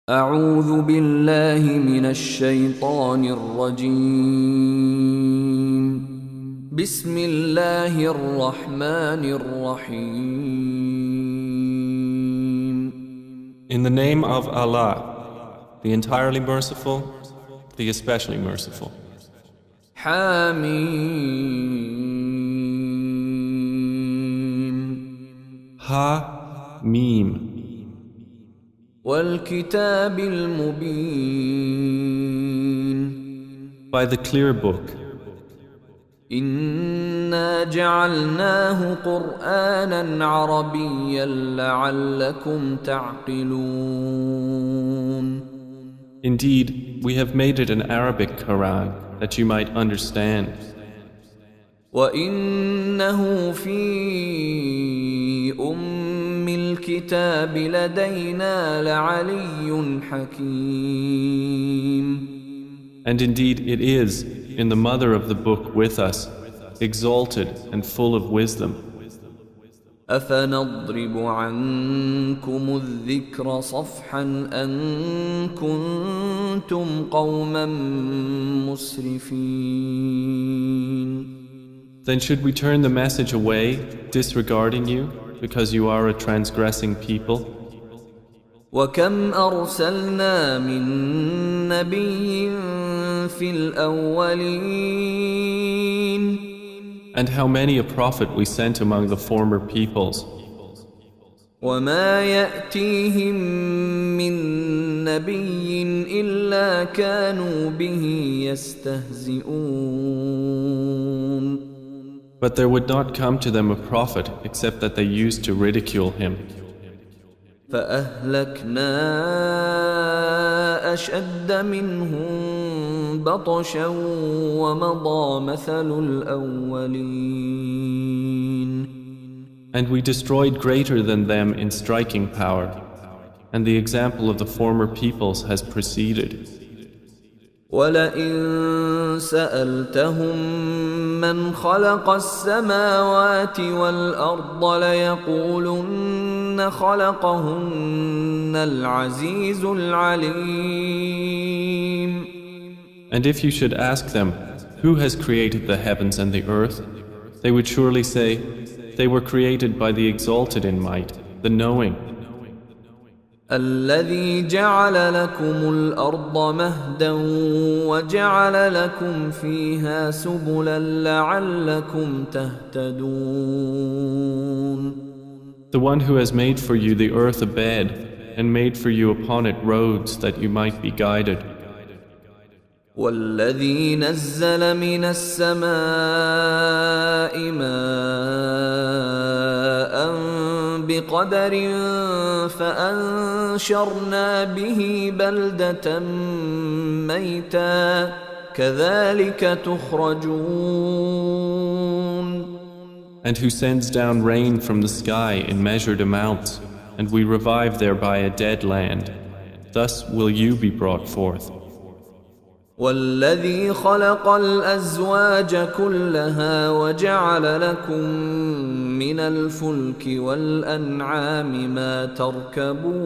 أعوذ بالله من الشيطان الرجيم بسم الله الرحمن الرحيم In the name of Allah, the entirely merciful, the especially merciful. حميم Ha, Mim. والكتاب المبين By the clear book. إنا جعلناه قرآنا عربيا لعلكم تعقلون Indeed, we have made it an Arabic Quran that you might understand. وإنه في الكتاب لدينا لعلي حكيم And indeed it is in the mother of the book with us, exalted and full of wisdom. أفنضرب عنكم الذكر صفحا أن كنتم قوما مسرفين Then should we turn the message away, disregarding you, because you are a transgressing people? وكم أرسلنا من نبي في الأولين And how many a prophet we sent among the former peoples. وما يأتيهم من نبي إلا كانوا به يستهزئون But there would not come to them a prophet except that they used to ridicule him. فأهلكنا أشد منهم بطشا ومضى مثل الأولين And we destroyed greater than them in striking power, and the example of the former peoples has preceded. ولئن سألتهم من خلق السماوات والأرض ليقولن خلقهن العزيز العليم And if you should ask them, who has created the heavens and the earth, they would surely say, they were created by the exalted in might, the knowing. الذي جعل لكم الأرض مهدا وجعل لكم فيها سبلا لعلكم تهتدون The one who has made for you the earth a bed and made for you upon it roads that you might be guided. والذي نزل من السماء ماء بقدر فأنشرنا به بلدة ميتا كذلك تخرجون And who sends down rain from the sky in measured amounts, and we revive thereby a dead land. Thus will you be brought forth. والذي خلق الأزواج كلها وجعل لكم من الفلك والأنعام ما تركبون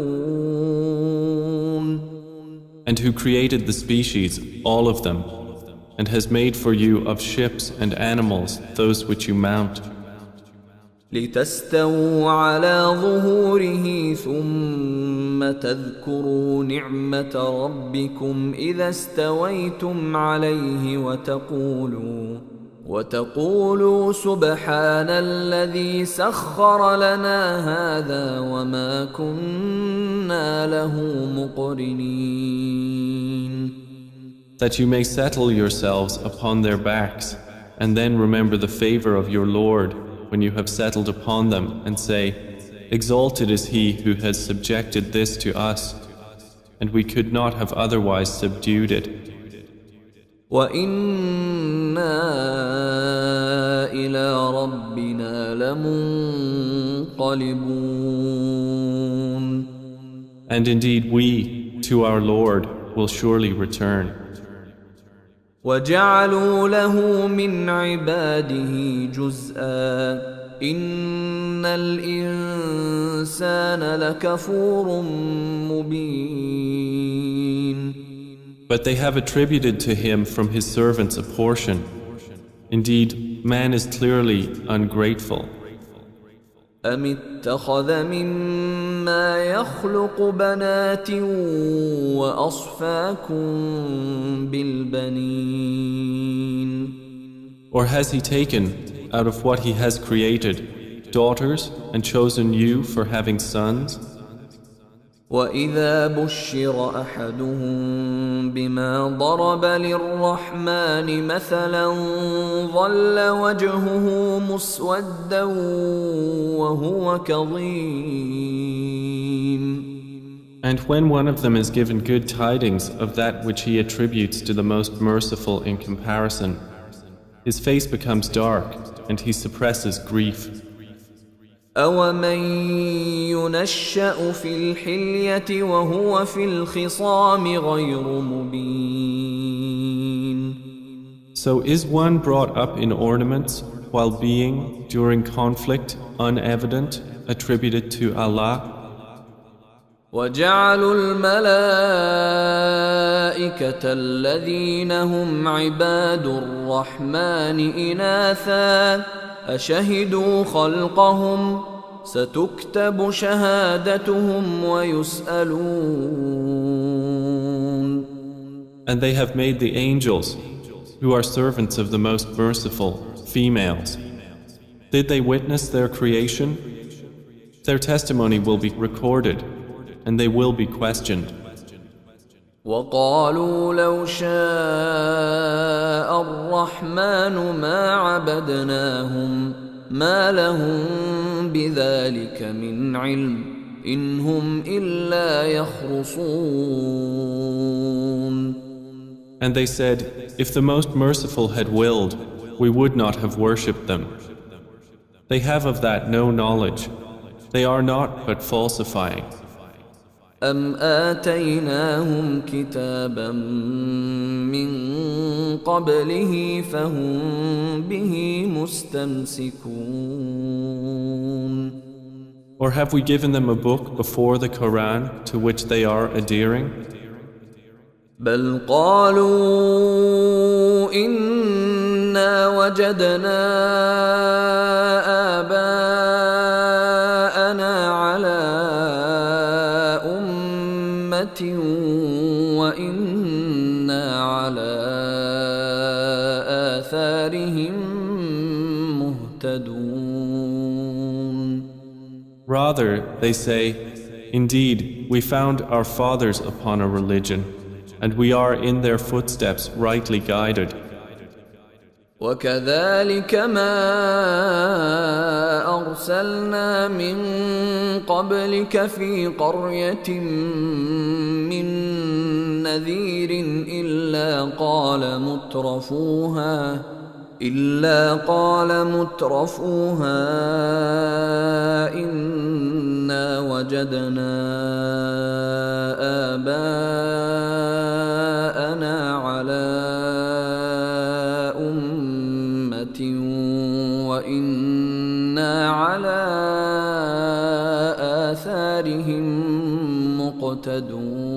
And who created the species, all of them, and has made for you of ships and animals those which you mount, لتستووا على ظهوره ثم تذكروا نعمة ربكم إذا استويتم عليه وتقولوا سبحان الذي سخر لنا هذا وما كنا له مقرنين that you may settle yourselves upon their backs, and then remember the favor of your Lord when you have settled upon them, and say, exalted is he who has subjected this to us, and we could not have otherwise subdued it. وَإِنَّا إِلَى رَبِّنَا لَمُنْقَلِبُونَ And indeed we, to our Lord, will surely return. وجعلوا له من عباده جزءا إن الإنسان لكفور مبين. But they have attributed to him from his servants a portion. Indeed, man is clearly ungrateful. أم اتخذ مما يخلق بنات وأصفاكم بالبنين. Or has he taken, out of what he has created, daughters and chosen you for having sons? وإذا بشر أحدهم بما ضرب للرحمن مثلا ظل وجهه مسودا وهو كظيم. And when one of them is given good tidings of that which he attributes to the most merciful in comparison, his face becomes dark and he suppresses grief. أَوَمَن يُنَشَّأُ فِي الْحِلْيَةِ وَهُوَ فِي الْخِصَامِ غَيْرُ مُبِينٍ. So is one brought up in ornaments while being, during conflict, unevident, attributed to Allah? وَجَعَلُوا الْمَلَائِكَةَ الَّذِينَ هُمْ عِبَادُ الرَّحْمَنِ إِنَاثًا أشهدوا خلقهم ستكتب شهادتهم ويسألون. And they have made the angels, who are servants of the most merciful, females. Did they witness their creation? Their testimony will be recorded, and they will be questioned. وقالوا لو شاء الرحمن ما عبدناهم ما لهم بذلك من علم إن هم إلا يخرصون. And they said, if the most merciful had willed, we would not have worshipped them. They have of that no knowledge. They are not but falsifying. أم آتيناهم كتابا من قبله فهم به مستمسكون. Or have we given them a book before the Quran to which they are adhering? بل قالوا إنا وجدنا آباءنا على وإنا على آثارهم مهتدون. Rather, they say, indeed, we found our fathers upon a religion, and we are in their footsteps rightly guided. وكذلك ما أرسلنا من قبلك في قرية من نذير إلا قال مترفوها إنا وجدنا آباءنا على وإنا على آثارهم مقتدون.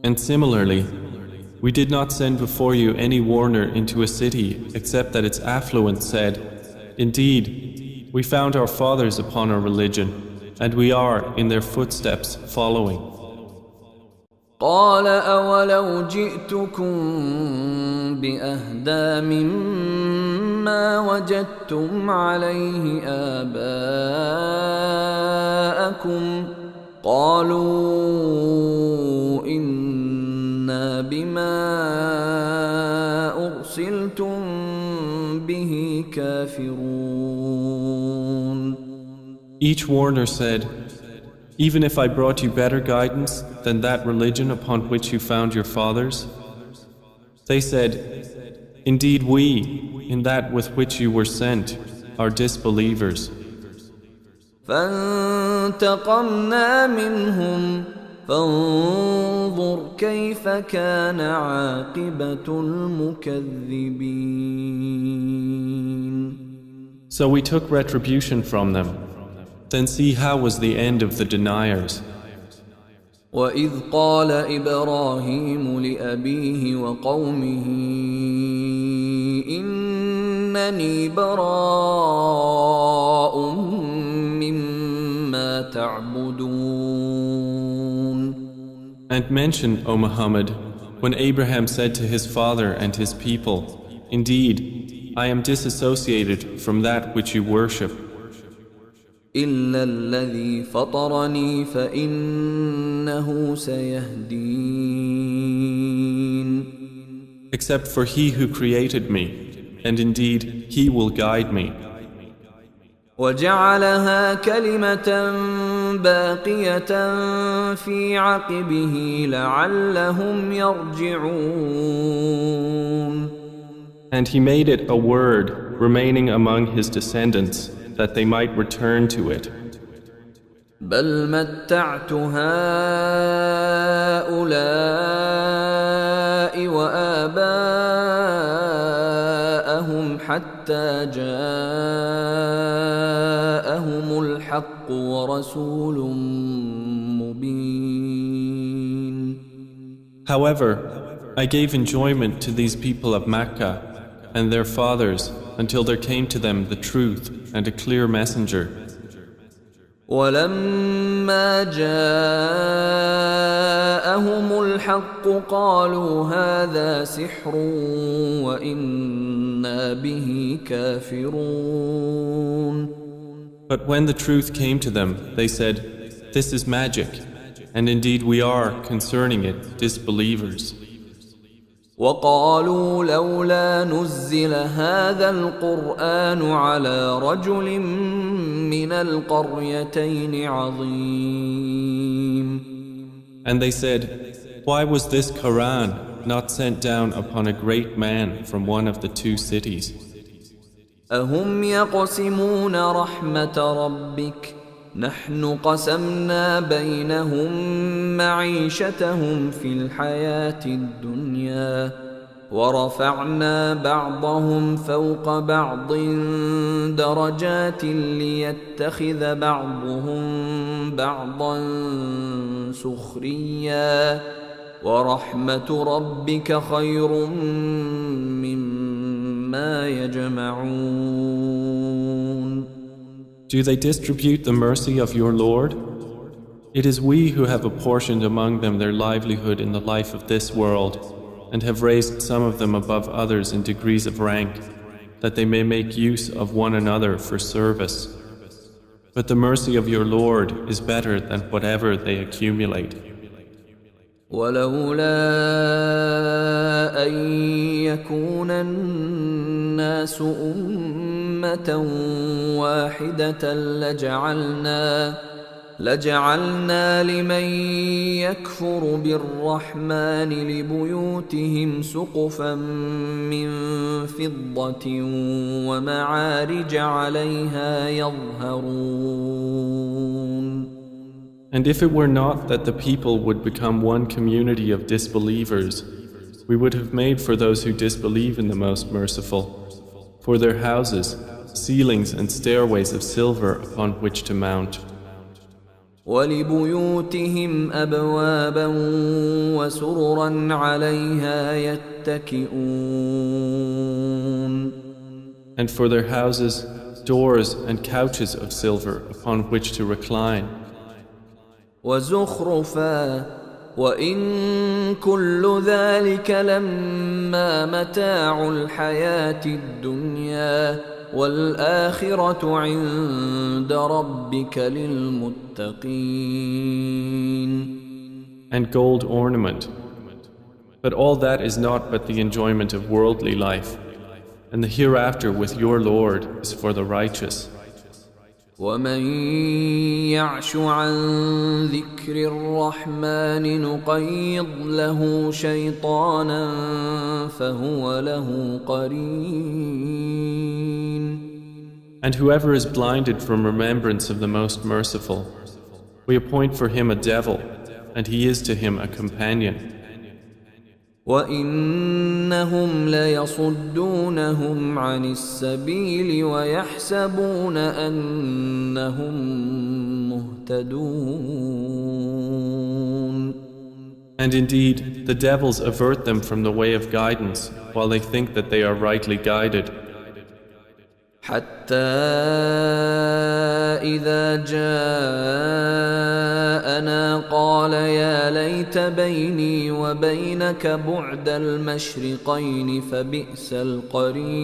And similarly, we did not send before you any warner into a city except that its affluent said, indeed, we found our fathers upon our religion, and we are in their footsteps following. قال أولو جئتكم بأهدى مما وجدتم عليه آباءكم قالوا إنا بما أرسلتم به كافرون. Each warner said, even if I brought you better guidance than that religion upon which you found your fathers? They said, indeed we, in that with which you were sent, are disbelievers. فانتقمنا منهم فانظر كيف كان عاقبة المكذبين. So we took retribution from them. Then see how was the end of the deniers. وإذ قال إبراهيم لأبيه وقومه إنني براء مما تعبدون. And mention, O Muhammad, when Abraham said to his father and his people, Indeed, I am disassociated from that which you worship. إلا الذي فطرني فإنه سيهدين. Except for he who created me, and indeed he will guide me. وجعلها كلمة باقية في عقبه لعلهم يرجعون. And he made it a word remaining among his descendants, that they might return to it. بل متعت هؤلاء وآباءهم حتى جاءهم الحق ورسول مبين. However, I gave enjoyment to these people of Mecca and their fathers until there came to them the truth and a clear messenger. ولما جاءهم الحق قالوا هذا سحر وإنا به كافرون. But when the truth came to them, they said, This is magic, and indeed we are, concerning it, disbelievers. وقالوا لولا نزل هذا القرآن على رجل من القريتين عظيم. And they said, Why was this Quran not sent down upon a great man from one of the two cities? أهم يقسمون رحمة ربك نحن قسمنا بينهم معيشتهم في الحياة الدنيا ورفعنا بعضهم فوق بعض درجات ليتخذ بعضهم بعضا سخريا ورحمة ربك خير مما يجمعون. Do they distribute the mercy of your Lord? It is we who have apportioned among them their livelihood in the life of this world, and have raised some of them above others in degrees of rank, that they may make use of one another for service. But the mercy of your Lord is better than whatever they accumulate. ولولا أن يكون الناس أمة واحدة لجعلنا لمن يكفر بالرحمن لبيوتهم سقفا من فضة ومعارج عليها يظهرون. And if it were not that the people would become one community of disbelievers, we would have made for those who disbelieve in the Most Merciful, for their houses, ceilings and stairways of silver upon which to mount. وَلِبُيُوتِهِمْ أَبْوَابًا وَسُرُرًا عَلَيْهَا يَتَّكِئُونَ. And for their houses, doors and couches of silver upon which to recline. وَزُخْرُفًا وَإِن كُلُّ ذَلِكَ لَمَّا مَتَاعُ الْحَيَاةِ الدُّنْيَا وَالْآخِرَةُ عِندَ رَبِّكَ لِلْمُتَّقِينَ. And gold ornament. But all that is not but the enjoyment of worldly life, and the hereafter with your Lord is for the righteous. وَمَن يَعْشُ عَن ذِكْرِ الرَّحْمَنِ نُقَيِّضْ لَهُ شَيْطَانًا فَهُوَ لَهُ قَرِينٌ. And whoever is blinded from remembrance of the Most Merciful, we appoint for him a devil, and he is to him a companion. وَإِنَّهُمْ لَيَصُدُّونَهُمْ عَنِ السَّبِيلِ وَيَحْسَبُونَ أَنَّهُمْ مُهْتَدُونَ. And indeed, the devils avert them from the way of guidance, while they think that they are rightly guided. حتى إذا جاءنا قال يا ليت بيني وبينك بعد المشرقين فبئس القرين.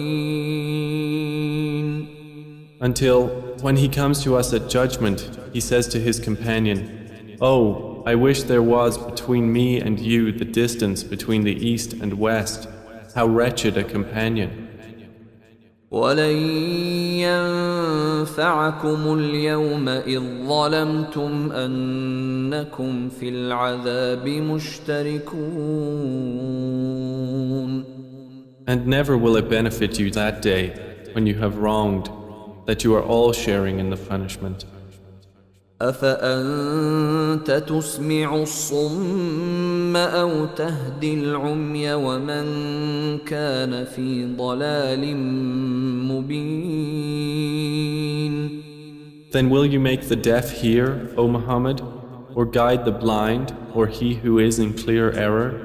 Until, when he comes to us at judgment, he says to his companion, "Oh, I wish there was between me and you the distance between the east and west. How wretched a companion." ولن ينفعكم اليوم إذ ظلمتم أنكم في العذاب مشتركون. And never will it benefit you that day, when you have wronged, that you are all sharing in the punishment. أفأنت تسمع الصم أو تهدي العمي ومن كان في ضلال مبين. Then will you make the deaf hear, O Muhammad, or guide the blind, or he who is in clear error?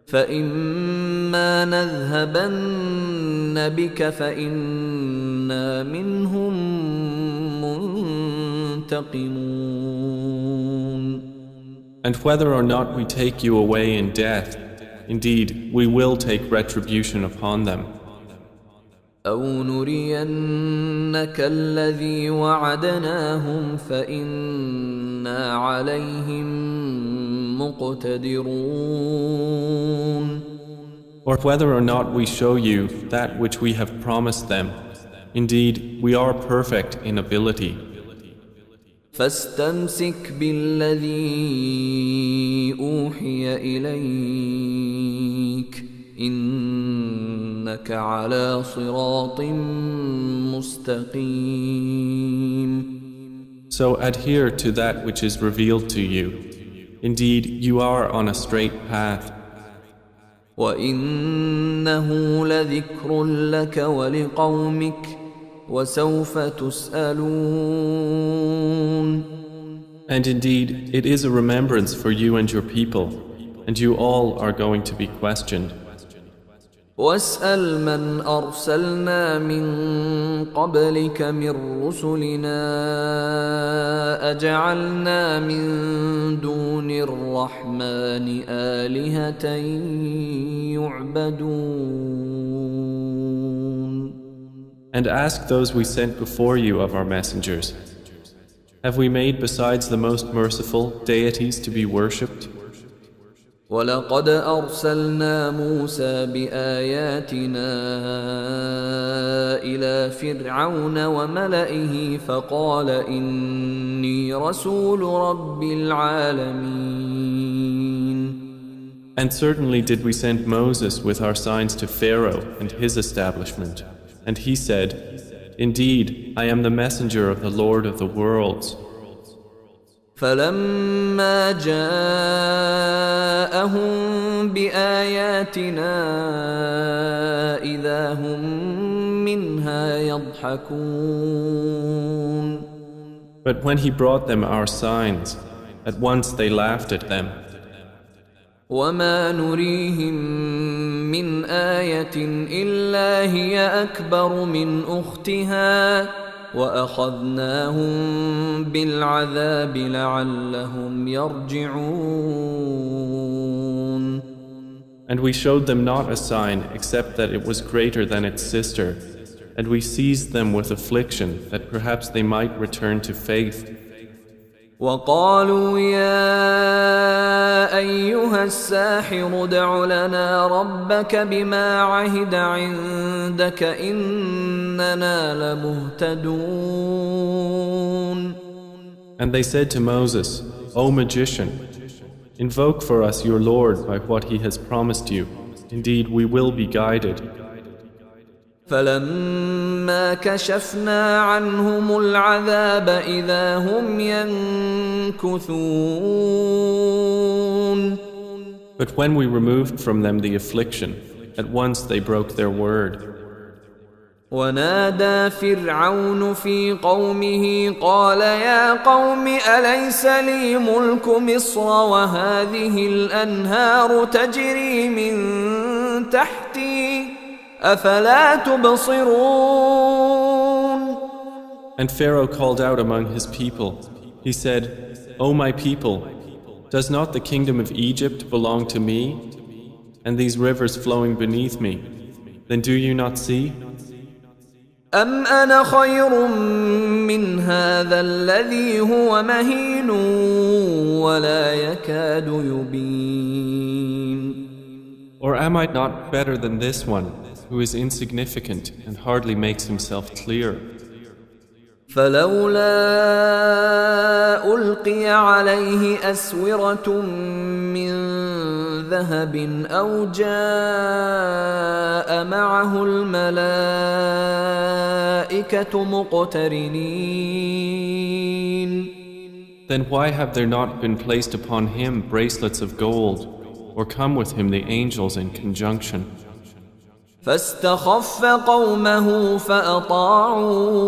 فإما نذهبن بك فإنا منهم منتقمون. And whether or not we take you away in death, indeed, we will take retribution upon them. أو نرينك الذي وعدناهم فإنا عليهم مقتدرون. Or whether or not we show you that which we have promised them, indeed, we are perfect in ability. فاستمسك بالذي أوحي إليك إنك على صراط مستقيم. So adhere to that which is revealed to you. Indeed, you are on a straight path. وإنه لذكر لك ولقومك وسوف تسألون. And indeed, it is a remembrance for you and your people, and you all are going to be questioned. واسأل من أرسلنا من قبلك من رسلنا أجعلنا من دون الرحمن آلهة يعبدون. And ask those we sent before you of our messengers, have we made besides the most merciful deities to be worshipped? ولقد أرسلنا موسى بآياتنا إلى فرعون وملئه فقال إني رسول رب العالمين. And certainly did we send Moses with our signs to Pharaoh and his establishment, and he said, "Indeed, I am the messenger of the Lord of the worlds." فلما جاءهم بآياتنا إذا هم منها يضحكون. But when he brought them our signs, at once they laughed at them. وما نريهم من آية إلا هي أكبر من أختها وأخذناهم بالعذاب لعلهم يرجعون. And we showed them not a sign except that it was greater than its sister, and we seized them with affliction that perhaps they might return to faith. وقالوا يا أيها الساحر ادع لنا ربك بما عهد عندك إننا لمهتدون. And they said to Moses, "O magician, invoke for us your Lord by what he has promised you. Indeed, we will be guided." فلما كشفنا عنهم العذاب إذا هم ينكثون. But when we removed from them the affliction, at once they broke their word. ونادى فرعون في قومه قال يا قوم أليس لي ملك مصر وهذه الأنهار تجري من تحتي أفلا تبصرون. And Pharaoh called out among his people. He said, O my people, does not the kingdom of Egypt belong to me, and these rivers flowing beneath me? Then do you not see? أم أنا خير من هذا الذي هو مهين ولا يكاد يبين. Or am I not better than this one, who is insignificant and hardly makes himself clear? فلولا ألقي عليه أسورة من ذهب أو جاء معه الملائكة مقترنين. Then why have there not been placed upon him bracelets of gold, or come with him the angels in conjunction? فاستخف قومه فأطاعوه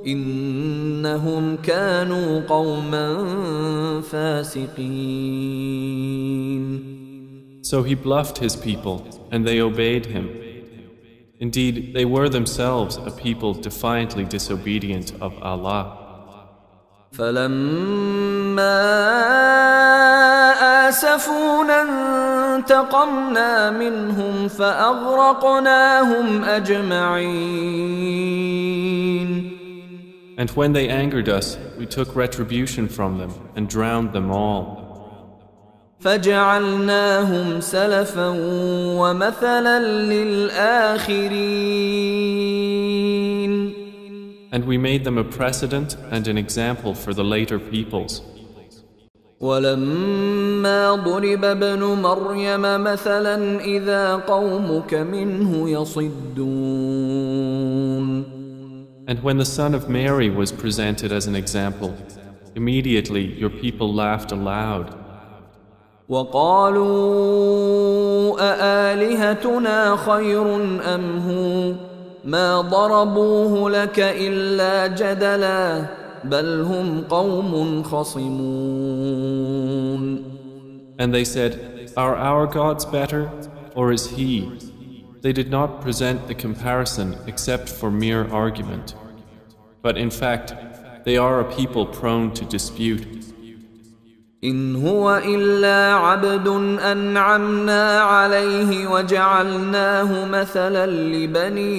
إنهم كانوا قوما فاسقين. So he bluffed his people, and they obeyed him. Indeed, they were themselves a people defiantly disobedient of Allah. فلما آسفونا انتقمنا منهم فأغرقناهم أجمعين. And when they angered us, we took retribution from them and drowned them all. فجعلناهم سلفا ومثلا للآخرين. And we made them a precedent and an example for the later peoples. ولما ضرب ابن مريم مثلا إذا قومك منه يصدون. And when the son of Mary was presented as an example, immediately your people laughed aloud. وقالوا أآلهتنا خير أم هو ما ضربوه لك إلا جدلا بل هم قوم خصمون. And they said, Are our gods better, or is he? They did not present the comparison except for mere argument. But in fact, they are a people prone to dispute. إن هو إلا عبد أنعمنا عليه وجعلناه مثلا لبني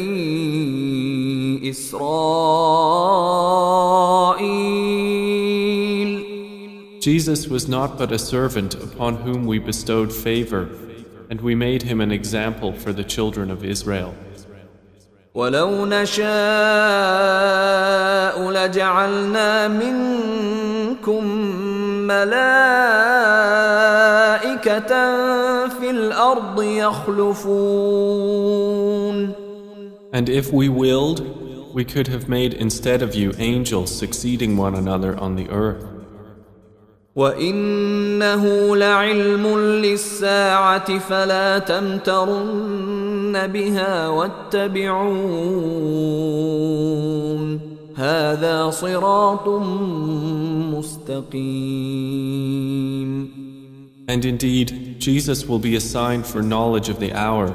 إسرائيل. Jesus was not but a servant upon whom we bestowed favor, and we made him an example for the children of Israel. ولو نشاء لجعلنا منكم ملائكة في الأرض يخلفون. And if we willed, we could have made instead of you angels succeeding one another on the earth. وإنه لعلم للساعة فلا تمترن بها واتبعون هذا صراط مستقيم. And indeed, Jesus will be a sign for knowledge of the hour,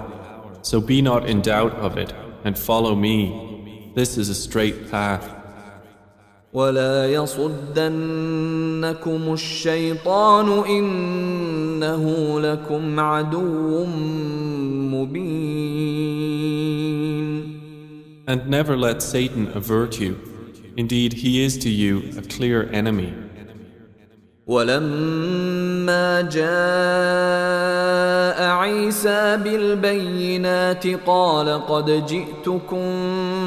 so be not in doubt of it, and follow me. This is a straight path. ولا يصدنكم الشيطان إنه لكم عدو مبين. And never let Satan avert you. Indeed, he is to you a clear enemy. ولما جاء عيسى بالبينات قال قد جئتكم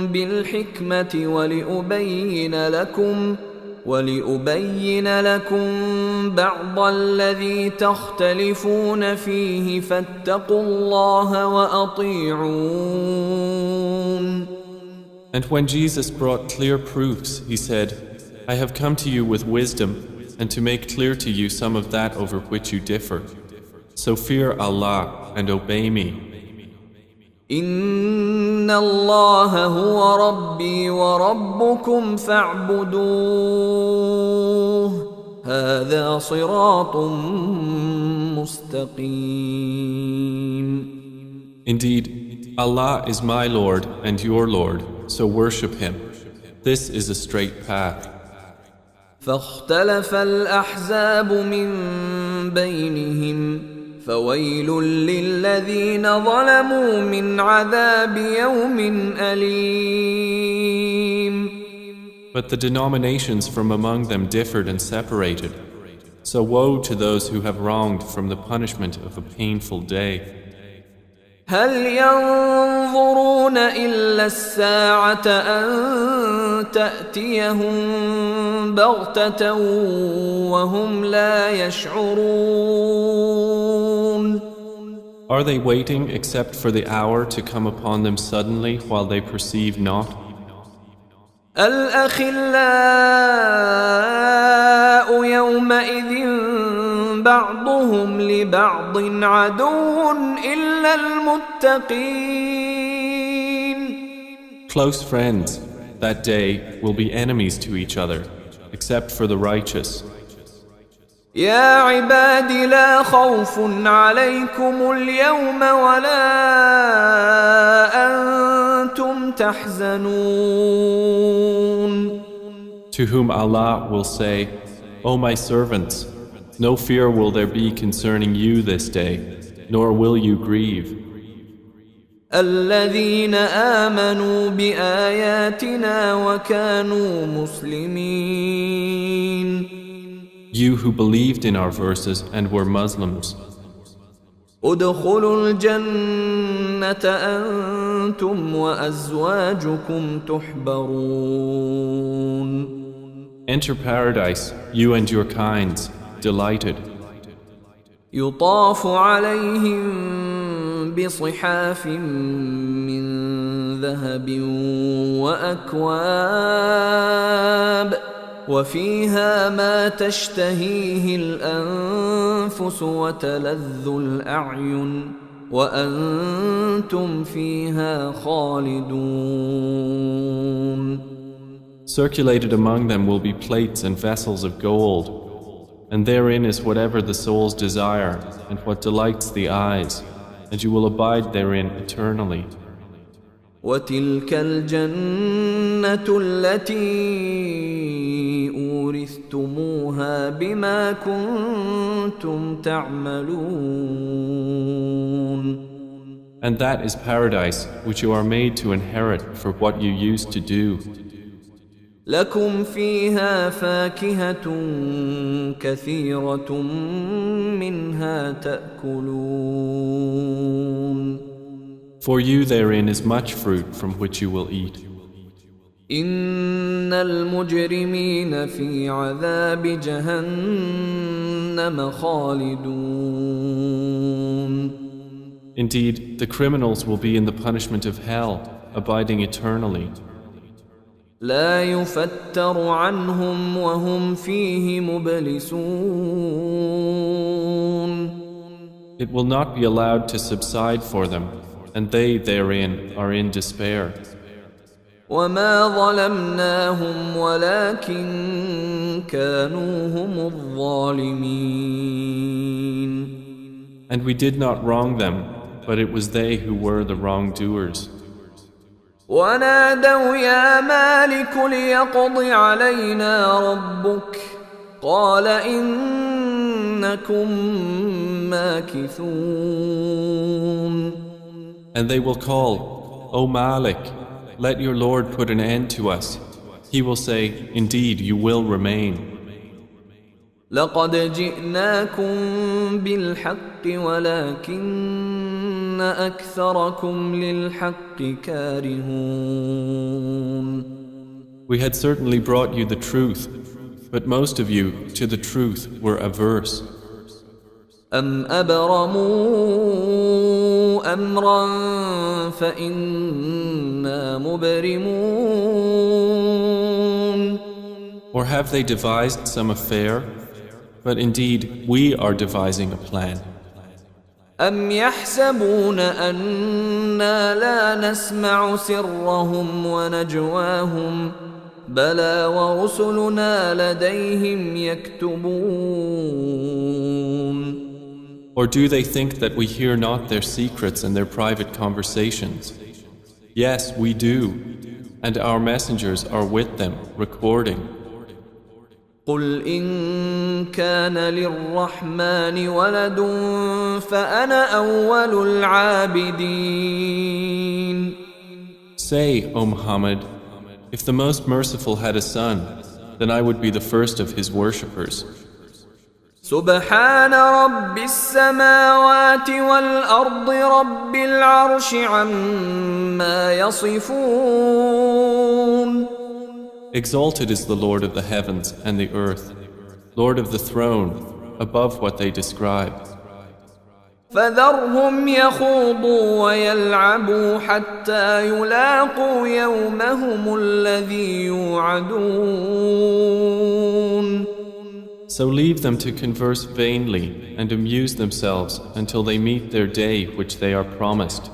بالحكمة ولأبين لكم بعض الذي تختلفون فيه فاتقوا الله وأطيعون. And when Jesus brought clear proofs, he said, I have come to you with wisdom and to make clear to you some of that over which you differ. So fear Allah and obey me. إن الله هو ربي وربكم فاعبدوه هذا صراط مستقيم. Indeed, Allah is my Lord and your Lord, so worship Him. This is a straight path. فاختلف الأحزاب من بينهم فويل للذين ظلموا من عذاب يوم أليم. But the denominations from among them differed and separated. So woe to those who have wronged from the punishment of a painful day. هل ينظرون إلا الساعة أن تأتيهم بغتة وهم لا يشعرون. Are they waiting except for the hour to come upon them suddenly while they perceive not? الأخلاء يومئذ بعضهم لبعض عدو إلا المتقين. Close friends that day will be enemies to each other, except for the righteous. يا عباد لا خوف عليكم اليوم ولا أنتم تحزنون. To whom Allah will say, O my servants, no fear will there be concerning you this day, nor will you grieve. الذين آمنوا بآياتنا وكانوا مسلمين. You who believed in our verses and were Muslims. ادخلوا الجنة أنتم وأزواجكم تحبرون. Enter paradise, you and your kinds, delighted. يطاف عليهم بصحاف من ذهب وأكواب وفيها ما تشتهيه الأنفس وتلذ الأعين وأنتم فيها خالدون. Circulated among them will be plates and vessels of gold, and therein is whatever the souls desire and what delights the eyes, and you will abide therein eternally. وتلك الجنة التي أورثتموها بما كنتم تعملون. And that is paradise which you are made to inherit for what you used to do. لكم فيها فاكهة كثيرة منها تأكلون. For you therein is much fruit from which you will eat. إن المجرمين في عذاب جهنم خالدون. Indeed, the criminals will be in the punishment of hell, abiding eternally. لا يفتر عنهم وهم فيه مبلسون. It will not be allowed to subside for them, and they therein are in despair. وما ظلمناهم ولكن كانوا هم الظالمين. And we did not wrong them, but it was they who were the wrongdoers. ونادوا يا مالك ليقض علينا ربك قال إنكم ماكثون. And they will call, O Malik, let your Lord put an end to us. He will say, indeed, you will remain. لقد جئناكم بالحق ولكن أكثركم للحق كارهون. We had certainly brought you the truth, But most of you, to the truth, were averse. أم أبرموا أمرا فإنا مبرمون Or have they devised some affair? But indeed, we are devising a plan. أم يحسبون أنا لا نسمع سرهم ونجواهم بلى ورسلنا لديهم يكتبون Or do they think that we hear not their secrets and their private conversations? Yes, we do, and our messengers are with them, recording. قل إن كان للرحمن ولد فأنا أول العابدين. Say, O Muhammad, if the Most Merciful had a son, then I would be the first of his worshippers. سبحان رب السماوات والأرض رب العرش عما يصفون. Exalted is the Lord of the heavens and the earth, Lord of the throne, above what they describe. فذرهم يخوضوا ويلعبوا حتى يلاقوا يومهم الذي يوعدون. So leave them to converse vainly and amuse themselves until they meet their day which they are promised.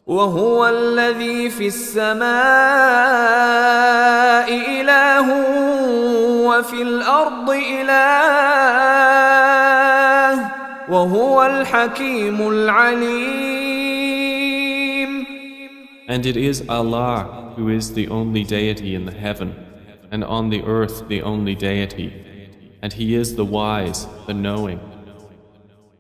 وهو الذي في السماء إله وفي الأرض إله وهو الحكيم العليم. And it is Allah who is the only deity in the heaven, and on the earth the only deity, and He is the wise, the knowing.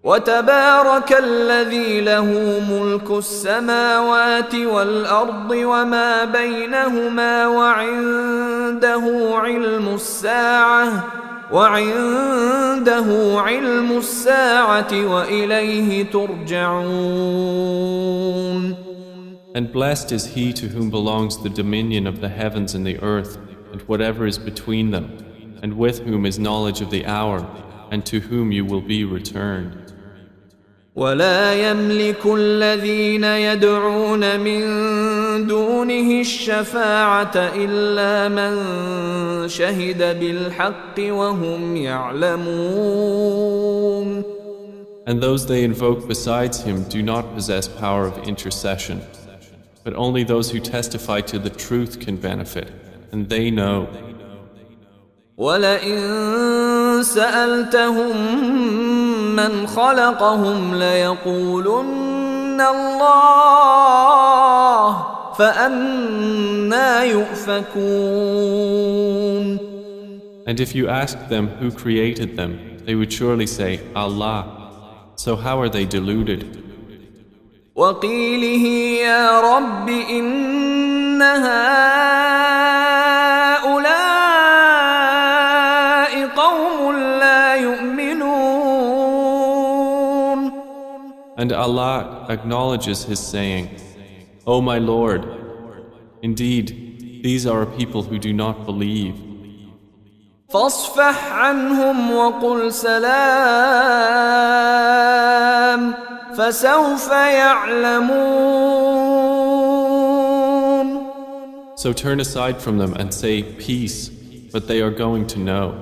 وتبارك الذي له ملك السماوات والأرض وما بينهما وعنده علم الساعة وإليه ترجعون. And blessed is he to whom belongs the dominion of the heavens and the earth and whatever is between them, and with whom is knowledge of the hour, and to whom you will be returned. ولا يملك الذين يدعون من دونه الشفاعة إلا من شهد بالحق وهم يعلمون. And those they invoke besides him do not possess power of intercession, but only those who testify to the truth can benefit, and they know. وَلَئِن سَأَلْتَهُم مَّنْ خَلَقَهُمْ لَيَقُولُنَّ اللَّهُ فَأَنَّىٰ يُؤْفَكُونَ. And if you asked them who created them, they would surely say, Allah. So how are they deluded? وَقِيلِهِ يَا رَبِّ إِنَّ هَٰؤُلَاءِ قَوْمٌ لَّا يُؤْمِنُونَ. And Allah acknowledges His saying, O my Lord, indeed, these are a people who do not believe. فاصفح عنهم وقل سلام فسوف يعلمون. So turn aside from them and say peace, but they are going to know.